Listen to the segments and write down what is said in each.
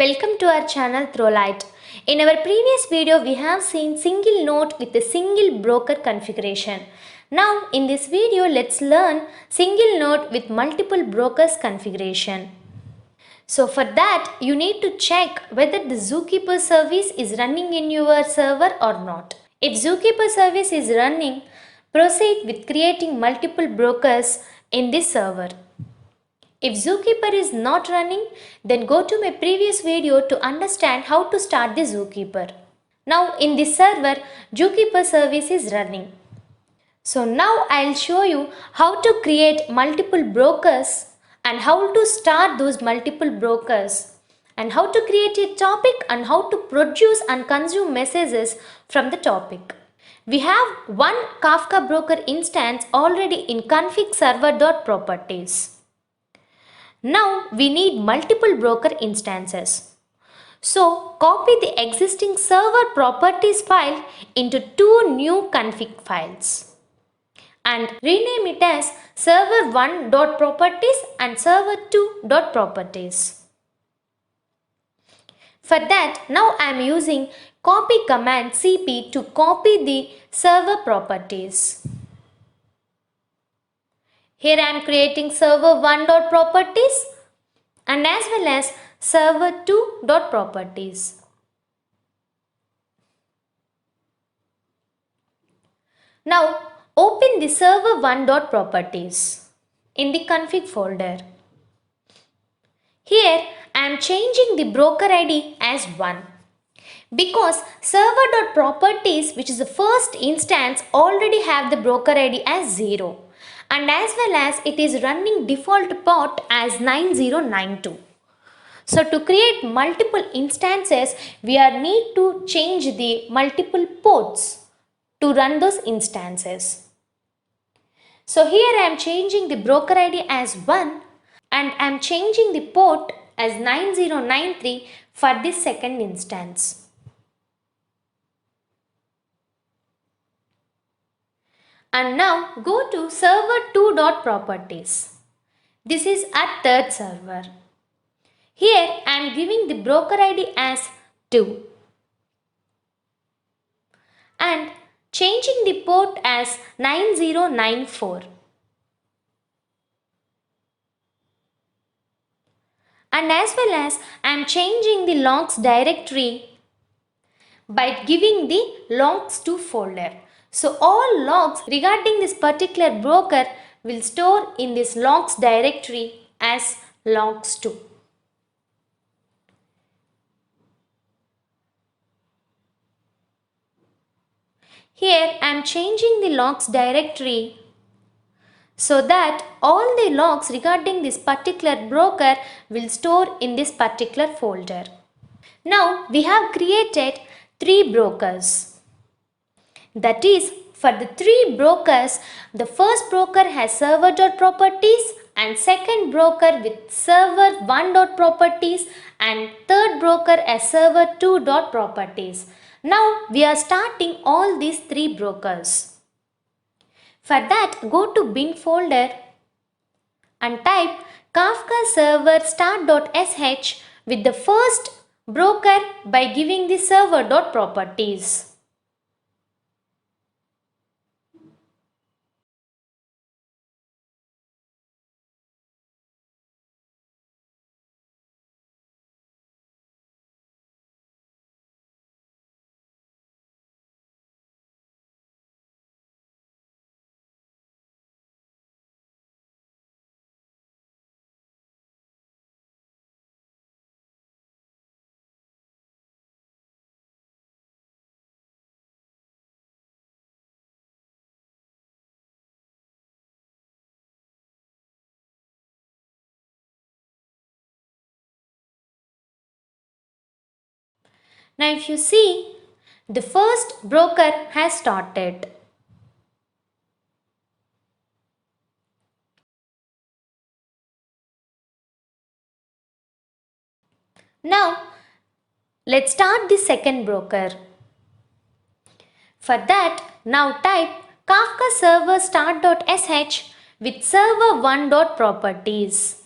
Welcome to our channel Throwlight. In our previous video, we have seen single node with a single broker configuration. Now in this video, let's learn single node with multiple brokers configuration. So for that, you need to check whether the Zookeeper service is running in your server or not. If Zookeeper service is running, proceed with creating multiple brokers in this server. If Zookeeper is not running, then go to my previous video to understand how to start the Zookeeper. Now in this server, Zookeeper service is running. So now I'll show you how to create multiple brokers and how to start those multiple brokers and how to create a topic and how to produce and consume messages from the topic. We have one Kafka broker instance already in config server.properties. Now we need multiple broker instances. So copy the existing server properties file into two new config files and rename it as server1.properties and server2.properties. For that, now I am using copy command cp to copy the server properties. Here I am creating server1.properties and as well as server2.properties. Now open the server1.properties in the config folder. Here I am changing the broker ID as 1 because server.properties, which is the first instance, already have the broker ID as 0. And as well as it is running default port as 9092. So to create multiple instances, we need to change the multiple ports to run those instances. So here I am changing the broker ID as 1 and I am changing the port as 9093 for this second instance. And now go to server2.properties. This is at third server. Here I am giving the broker ID as 2 and changing the port as 9094. And as well as I am changing the logs directory by giving the logs2 folder. So all logs regarding this particular broker will store in this logs directory as logs2. Here I am changing the logs directory so that all the logs regarding this particular broker will store in this particular folder. Now we have created 3 brokers. That is, for the 3 brokers, the first broker has server.properties and second broker with server1.properties and third broker as server2.properties. Now we are starting all these 3 brokers. For that, go to bin folder and type Kafka server start.sh with the first broker by giving the server.properties. Now if you see, the first broker has started. Now let's start the second broker. For that, now type Kafka server start.sh with server1.properties.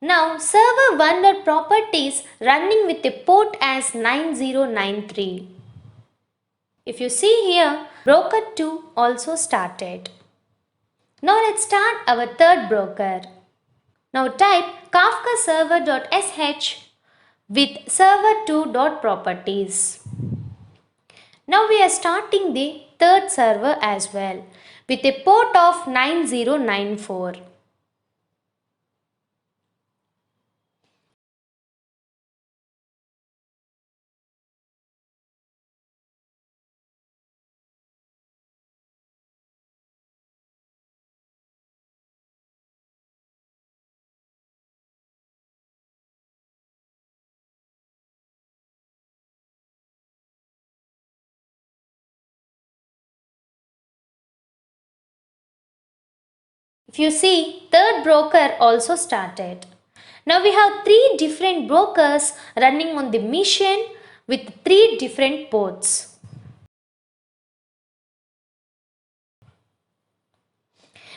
Now server 1.properties running with a port as 9093. If you see here, broker 2 also started. Now let's start our third broker. Now type Kafka server.sh with server2.properties. Now we are starting the third server as well with a port of 9094. If you see, third broker also started. Now we have three different brokers running on the mission with three different ports.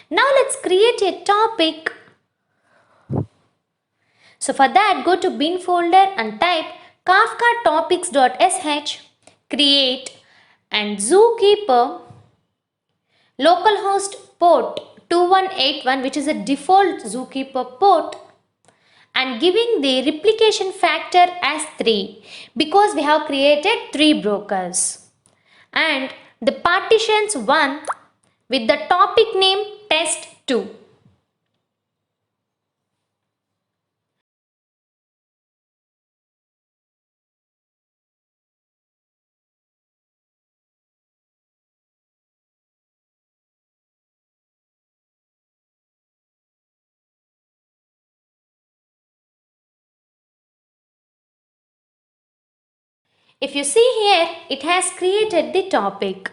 Now let's create a topic. So for that, go to bin folder and type kafka topics.sh, create and zookeeper localhost port 2181, which is a default zookeeper port, and giving the replication factor as 3 because we have created 3 brokers, and the partitions 1 with the topic name test2. If you see here, it has created the topic.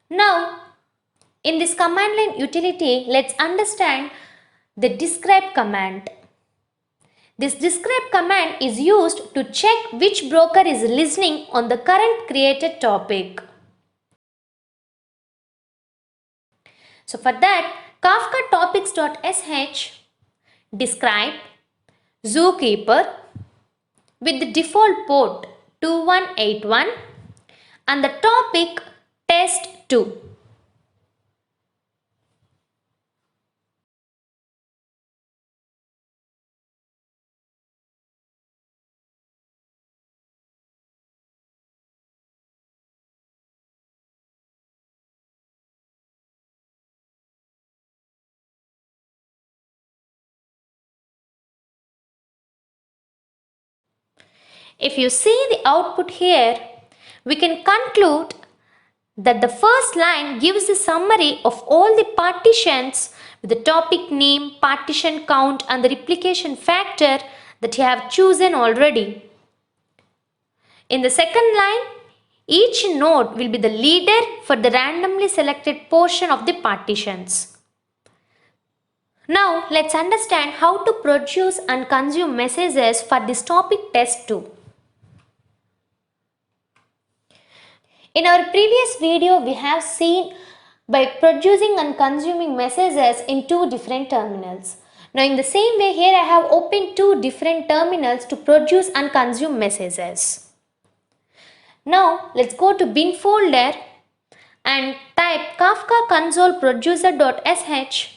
Now, in this command line utility, let's understand the describe command. This describe command is used to check which broker is listening on the current created topic. So for that, Kafka topics.sh describe zookeeper with the default port 2181 and the topic test2. If you see the output here, we can conclude that the first line gives the summary of all the partitions with the topic name, partition count and the replication factor that you have chosen already. In the second line, each node will be the leader for the randomly selected portion of the partitions. Now let's understand how to produce and consume messages for this topic test2. In our previous video, we have seen by producing and consuming messages in two different terminals. Now in the same way, here I have opened two different terminals to produce and consume messages. Now let's go to bin folder and type Kafka console producer.sh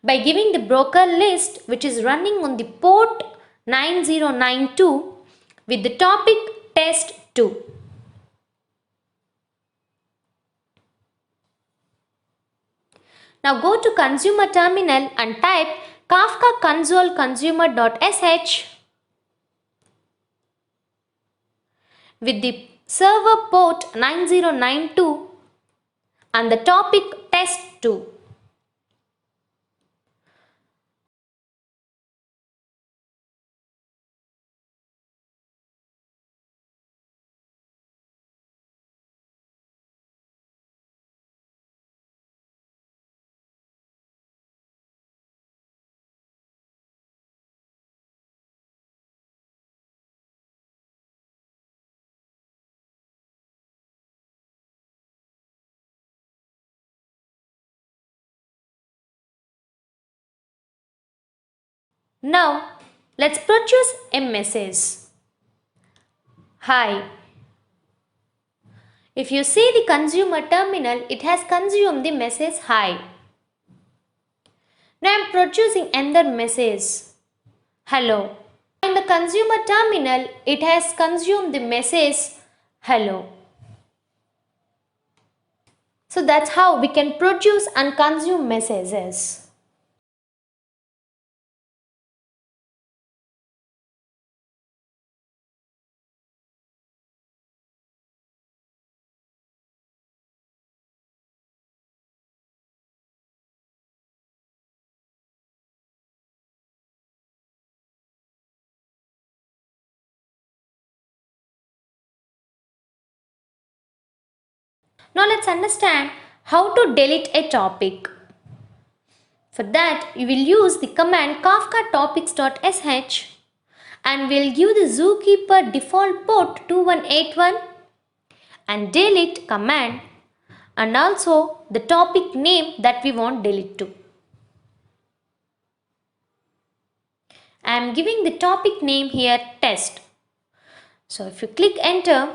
by giving the broker list which is running on the port 9092 with the topic test2. Now go to consumer terminal and type Kafka console consumer.sh with the server port 9092 and the topic test2. Now, let's produce a message. Hi. If you see the consumer terminal, it has consumed the message hi. Now I am producing another message. Hello. In the consumer terminal, it has consumed the message hello. So that's how we can produce and consume messages. Now let's understand how to delete a topic. For that, you will use the command kafka topics.sh and we'll give the zookeeper default port 2181 and delete command and also the topic name that we want delete to. I am giving the topic name here test. So if you click enter,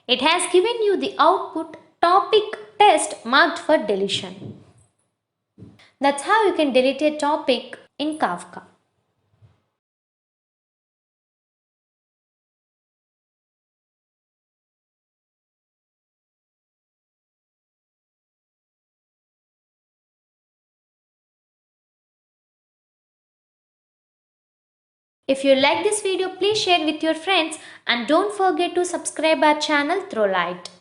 it has given you the output topic test marked for deletion. That's how you can delete a topic in Kafka. If you like this video, please share with your friends and don't forget to subscribe our channel Throwlight.